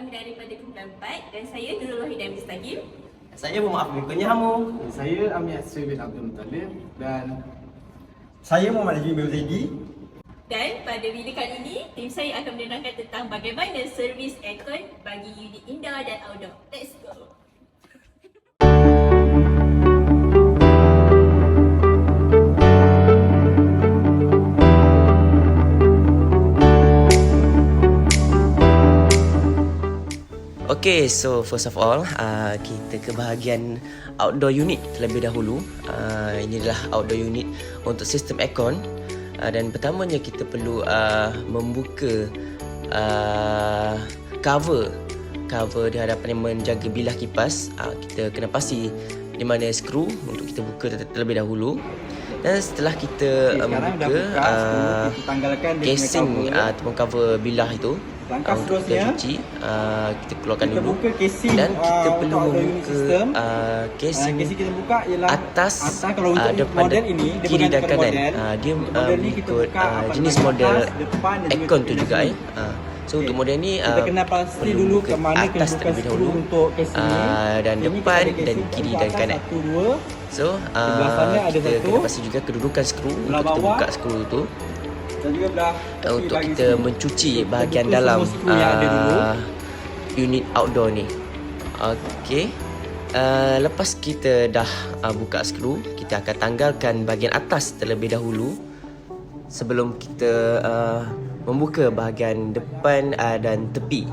kami daripada Kumpulan 4 dan saya Nurul Wahidah Mustaqim. Saya Muhammad Abdul Hamu. Saya Amir Asri bin Abdul Muttalib dan Saya Muhammad Najib bin Zaidi. Dan pada video kali ini, tim saya akan menerangkan tentang bagaimana servis aircon bagi unit indoor dan outdoor. Let's go! Okay, so first of all, kita ke bahagian outdoor unit terlebih dahulu. Ini adalah outdoor unit untuk sistem aircon. Dan pertamanya kita perlu membuka cover di hadapan yang menjaga bilah kipas. Kita kena pasti di mana skru untuk kita buka terlebih dahulu. Dan setelah kita membuka casing ataupun cover bilah itu untuk kita cuci, kita keluarkan dulu. Dan kita perlu membuka casing atas, depan dan kiri dan kanan. Dia mengikut jenis model aircon tu juga. So untuk model ni perlu buka atas terlebih dahulu, dan depan dan kiri dan kanan. So kita kena pasti juga kedudukan skru untuk kita buka skru tu, untuk kita mencuci bahagian dalam unit outdoor ni. Okey, lepas kita dah buka skru, kita akan tanggalkan bahagian atas terlebih dahulu sebelum kita membuka bahagian depan dan tepi.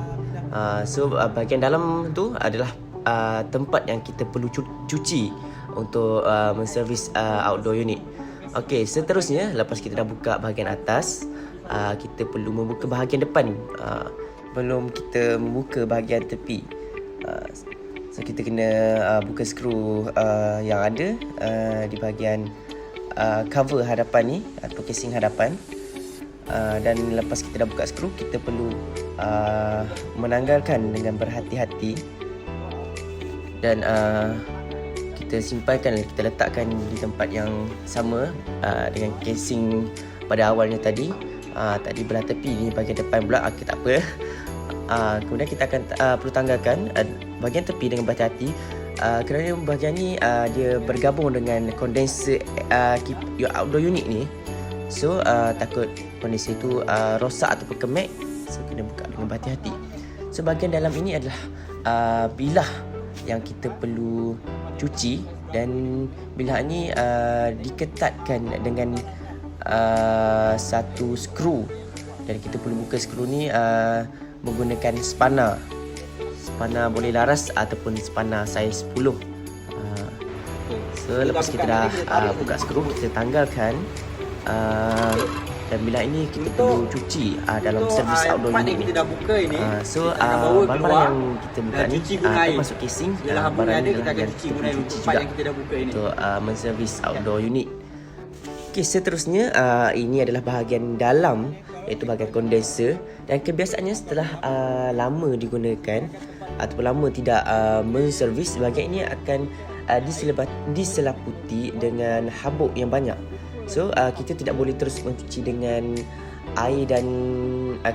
So bahagian dalam tu adalah tempat yang kita perlu cuci untuk menservis outdoor unit. Okey, seterusnya lepas kita dah buka bahagian atas, kita perlu membuka bahagian depan belum kita membuka bahagian tepi. So kita kena buka skru yang ada di bahagian cover hadapan ni atau casing hadapan. Dan lepas kita dah buka skru, kita perlu menanggalkan dengan berhati-hati dan kita simpankan, kita letakkan di tempat yang sama dengan casing pada awalnya tadi. Tadi belah tepi, ni bahagian depan pula. Okay, tak apa. Kemudian kita akan perlu tanggalkan bahagian tepi dengan berhati-hati, kerana bahagian ni dia bergabung dengan kondenser outdoor unit ni. So takut kondenser tu rosak ataupun kemek. So kena buka dengan berhati-hati. So bahagian dalam ini adalah bilah yang kita perlu cuci, dan bilah ni diketatkan dengan satu skru, dan kita perlu buka skru ni menggunakan spana boleh laras ataupun spana saiz 10. So lepas kita dah buka skru, kita tanggalkan, dan bilah ini kita perlu cuci dalam servis outdoor unit ni. So barang-barang yang kita buka ni termasuk casing, barang ni adalah yang kita perlu cuci juga untuk menservis outdoor unit. Okay, seterusnya ini adalah bahagian dalam, iaitu bahagian kondenser. Dan kebiasaannya setelah lama digunakan ataupun lama tidak menservis, bahagian ini akan diselaputi dengan habuk yang banyak. So kita tidak boleh terus mencuci dengan air dan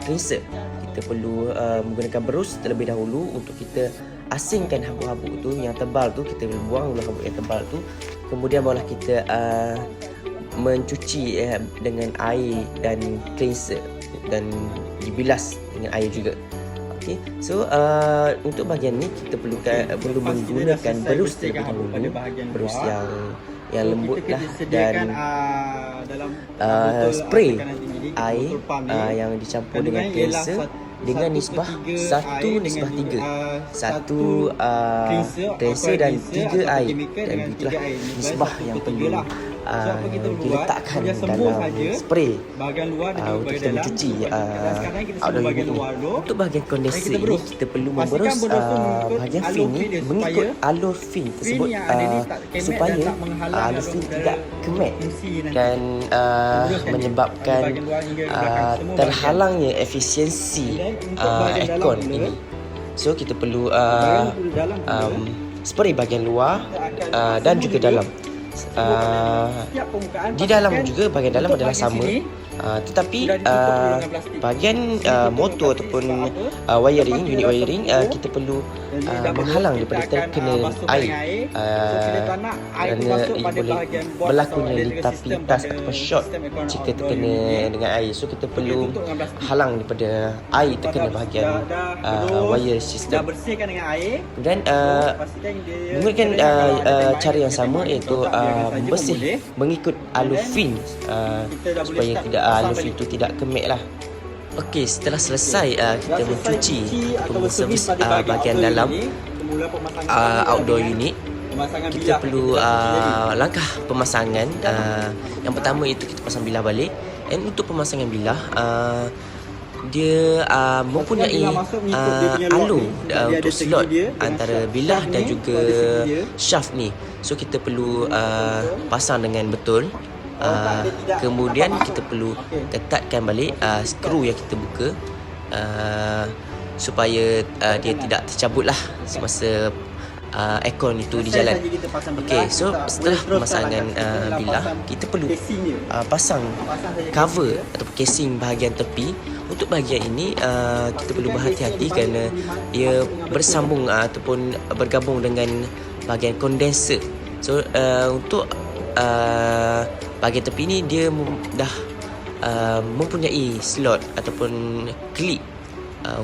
cleanser. Kita perlu menggunakan berus terlebih dahulu untuk kita asingkan habuk-habuk tu yang tebal tu. Kita buang dulu habuk yang tebal tu, kemudian barulah kita mencuci dengan air dan cleanser, dan dibilas dengan air juga. Okay, so untuk bahagian ni kita perlu menggunakan berus terlebih dahulu, berus yang lembut lah, dan spray air yang dicampur dengan cleanser dengan nisbah 1:3. 1 cleanser dan 3 air, dan begitulah nisbah yang perlu diletakkan dalam spray untuk kita mencuci outdoor unit ni. Untuk bahagian kondenser ini, kita perlu memberus bahagian fin ni mengikut alur fin tersebut, supaya alur fin tidak kemek dan menyebabkan terhalangnya efisiensi aircon ini. So kita perlu spray bahagian luar dan juga dalam. Di dalam juga, bahagian dalam adalah sama. Tetapi Sudah ditutup dengan plastik. bahagian motor ataupun wiring, unit wiring, kita perlu menghalang daripada terkena air. Kerana ia boleh berlakunya litas ataupun short jika terkena dengan air. So kita perlu halang daripada air terkena bahagian wire Dah sistem. bersihkan dengan air. Dan Pastikan dia menggunakan cara yang sama, iaitu bersih mengikut alufin supaya tidak alufin itu tidak kemek lah. Okey, setelah selesai kita mencuci ataupun servis bahagian dalam outdoor unit, kita perlu langkah pemasangan. Yang pertama itu kita pasang bilah balik. Dan untuk pemasangan bilah, dia mempunyai alur untuk slot antara bilah dan juga shaft ni. So kita perlu pasang dengan betul. Kemudian kita perlu ketatkan balik skru yang kita buka supaya dia tidak tercabut lah semasa aircon itu di jalan. Okey, so setelah pemasangan bilah, kita perlu pasang cover atau casing bahagian tepi. Untuk bahagian ini kita perlu berhati-hati kerana ia bersambung ataupun bergabung dengan bahagian kondenser. So untuk bahagian tepi ni dia dah mempunyai slot ataupun klip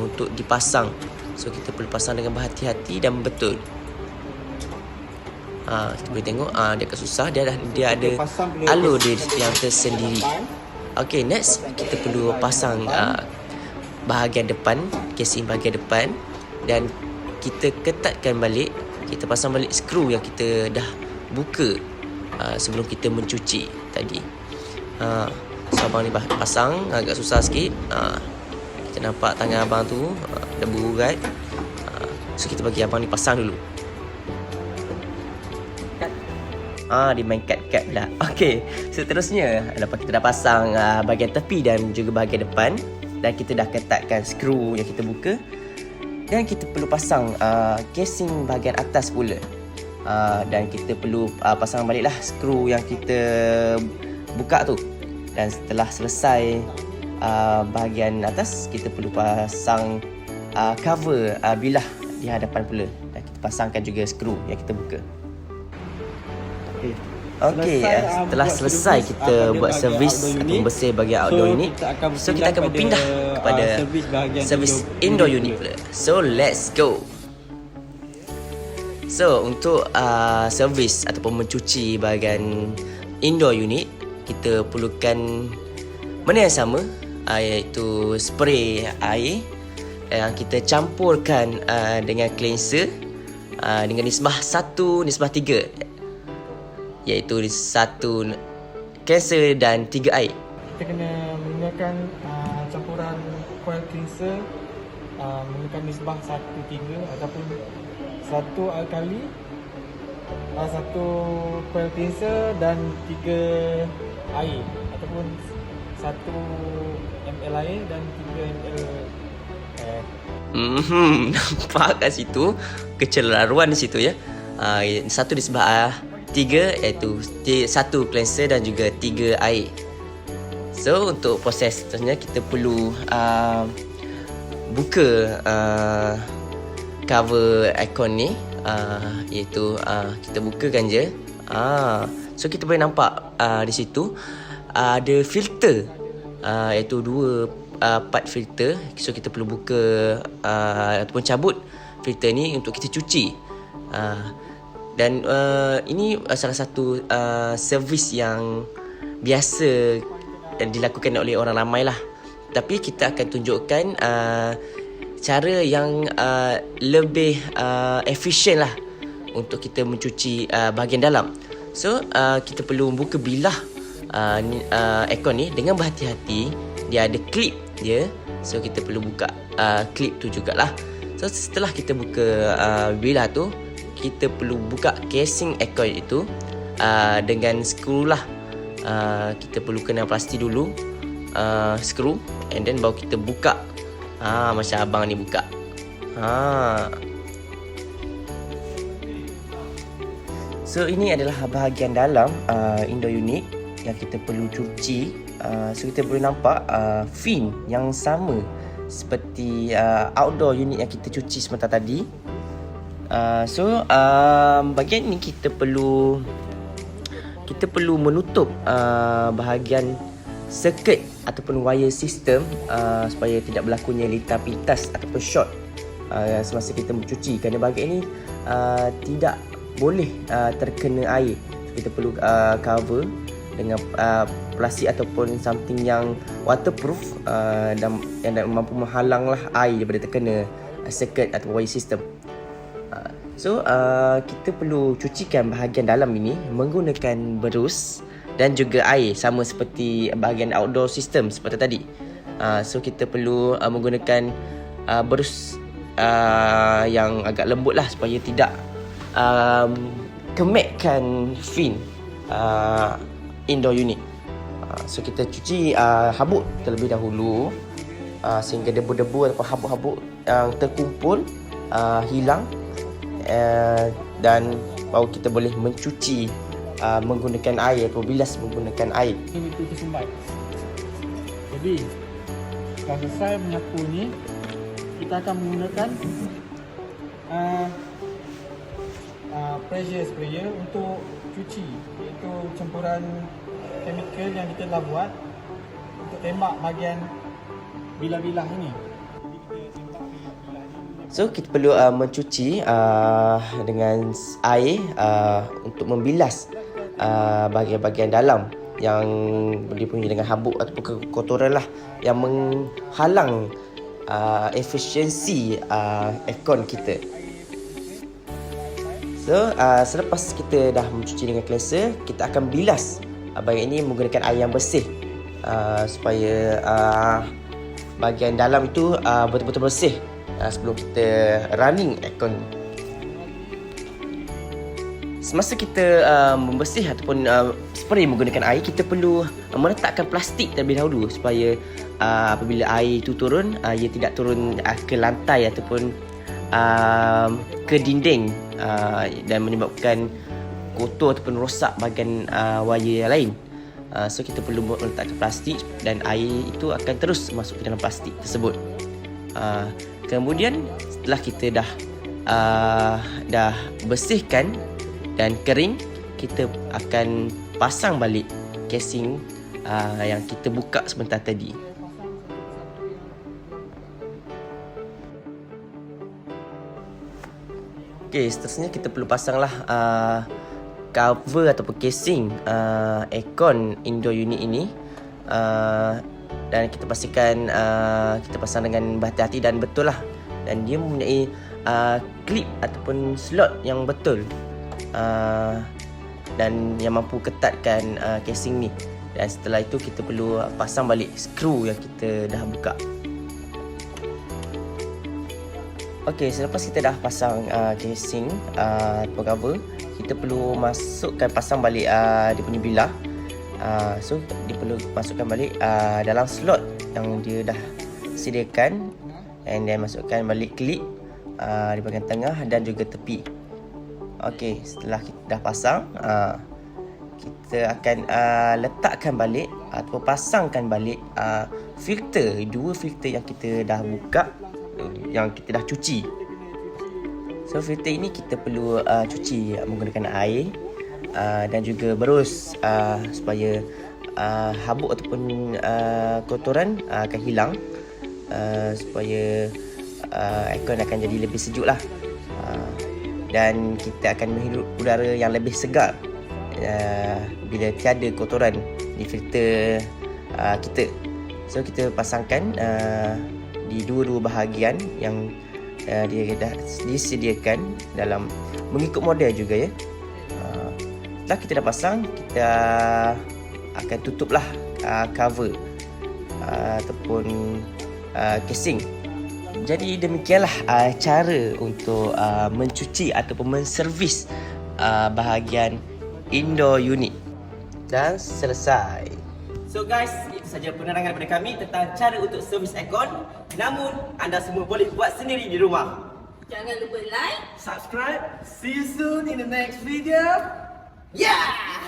untuk dipasang. So kita perlu pasang dengan berhati-hati dan betul. Kita boleh tengok dia agak susah, dia ada alur dia yang tersendiri. Okay, next kita perlu pasang bahagian depan, casing bahagian depan, dan kita ketatkan balik. Kita pasang balik skru yang kita dah buka sebelum kita mencuci tadi. So abang ni pasang agak susah sikit. Kita nampak tangan abang tu dah berurat. So kita bagi abang ni pasang dulu. Dia main cut-cut pula. Okey, seterusnya lepas kita dah pasang bahagian tepi dan juga bahagian depan, dan kita dah ketatkan skru yang kita buka, dan kita perlu pasang casing bahagian atas pula. Dan kita perlu pasang baliklah skru yang kita buka tu. Dan setelah selesai bahagian atas, kita perlu pasang cover bilah di hadapan pula, dan kita pasangkan juga skru yang kita buka. Okey, setelah selesai kita buat servis atau bersih bahagian outdoor unit, so kita akan berpindah kepada servis indoor unit pula. So let's go. So untuk servis ataupun mencuci bahagian indoor unit, kita perlukan benda yang sama, iaitu spray air yang kita campurkan dengan cleanser dengan nisbah 1:3, iaitu 1 cleanser dan 3 air. Kita kena menggunakan campuran coil cleanser menggunakan nisbah 1:3 ataupun 1 alkali, 1 coil cleanser dan 3 air, ataupun 1 ml air dan 3 ml air. Nampak kat situ kecelaruan di situ ya. 1:3 iaitu 1 cleanser dan juga 3 air. So untuk proses seterusnya kita perlu buka cover aircon ni, iaitu kita bukakan je. So kita boleh nampak di situ ada filter, iaitu 2 part filter. So kita perlu buka ataupun cabut filter ni untuk kita cuci. Dan ini salah satu servis yang biasa dilakukan oleh orang ramai lah. Tapi kita akan tunjukkan cara yang lebih efisien lah untuk kita mencuci bahagian dalam. So kita perlu buka bilah aircon ni dengan berhati-hati. Dia ada klip dia, so kita perlu buka klip tu jugalah. So setelah kita buka bilah tu, kita perlu buka casing aircon itu dengan skru lah. Kita perlu kena plastik dulu, skru, and then baru kita buka. Macam abang ni buka. So ini adalah bahagian dalam indoor unit yang kita perlu cuci So kita boleh nampak fin yang sama seperti outdoor unit yang kita cuci sebentar tadi. So bahagian ni kita perlu menutup bahagian circuit ataupun wire system supaya tidak berlakunya lintang pintas ataupun short semasa kita mencuci, kerana bahagian ini tidak boleh terkena air. Kita perlu cover dengan plastik ataupun something yang waterproof dan yang mampu menghalanglah air daripada terkena circuit atau wire system. So kita perlu cucikan bahagian dalam ini menggunakan berus dan juga air, sama seperti bahagian outdoor system seperti tadi. So kita perlu menggunakan berus yang agak lembut lah supaya tidak kemekkan fin indoor unit. So kita cuci habuk terlebih dahulu sehingga debu-debu atau habuk-habuk yang terkumpul hilang, dan baru kita boleh mencuci menggunakan air atau bilas menggunakan air. Ini itu tersumbat. Jadi setelah selesai menyapu ni, kita akan menggunakan pressure sprayer untuk cuci, iaitu campuran chemical yang kita telah buat untuk tembak bahagian bilah-bilah ini. So kita perlu mencuci dengan air untuk membilas bahagian-bahagian dalam yang dipenuhi dengan habuk ataupun kotoran lah yang menghalang efisiensi aircon kita. So selepas kita dah mencuci dengan cleanser, kita akan bilas bahagian ini menggunakan air yang bersih supaya bahagian dalam itu betul-betul bersih sebelum kita running aircon. Semasa kita membersih ataupun spray menggunakan air, kita perlu meletakkan plastik terlebih dahulu supaya apabila air itu turun, ia tidak turun ke lantai ataupun ke dinding dan menyebabkan kotor ataupun rosak bahagian wire yang lain. So kita perlu meletakkan plastik dan air itu akan terus masuk ke dalam plastik tersebut. Kemudian setelah kita dah bersihkan dan kering, kita akan pasang balik casing yang kita buka sebentar tadi. Okey, seterusnya kita perlu pasanglah cover ataupun casing aircon indoor unit ini, dan kita pastikan kita pasang dengan berhati-hati dan betul lah, dan dia mempunyai clip ataupun slot yang betul dan yang mampu ketatkan casing ni. Dan setelah itu kita perlu pasang balik skru yang kita dah buka. Okey, selepas kita dah pasang casing atau cover, kita perlu pasang balik dia punya bilah. So dia perlu masukkan balik dalam slot yang dia dah sediakan, and then masukkan balik klip di bahagian tengah dan juga tepi. Okey, setelah kita dah pasang, kita akan letakkan balik atau pasangkan balik dua filter yang kita dah buka, yang kita dah cuci. So filter ini kita perlu cuci menggunakan air dan juga berus supaya habuk ataupun kotoran akan hilang, supaya aircon akan jadi lebih sejuk lah, dan kita akan menghirup udara yang lebih segar bila tiada kotoran di filter kita. So kita pasangkan di dua-dua bahagian yang dia dah disediakan dalam mengikut model juga ya. Setelah kita dah pasang, kita akan tutuplah cover ataupun casing. Jadi demikianlah cara untuk mencuci ataupun menservis bahagian indoor unit. Dan selesai. So guys, itu saja penerangan daripada kami tentang cara untuk servis aircon. Namun anda semua boleh buat sendiri di rumah. Jangan lupa like, Subscribe. See you soon in the next video. yeah!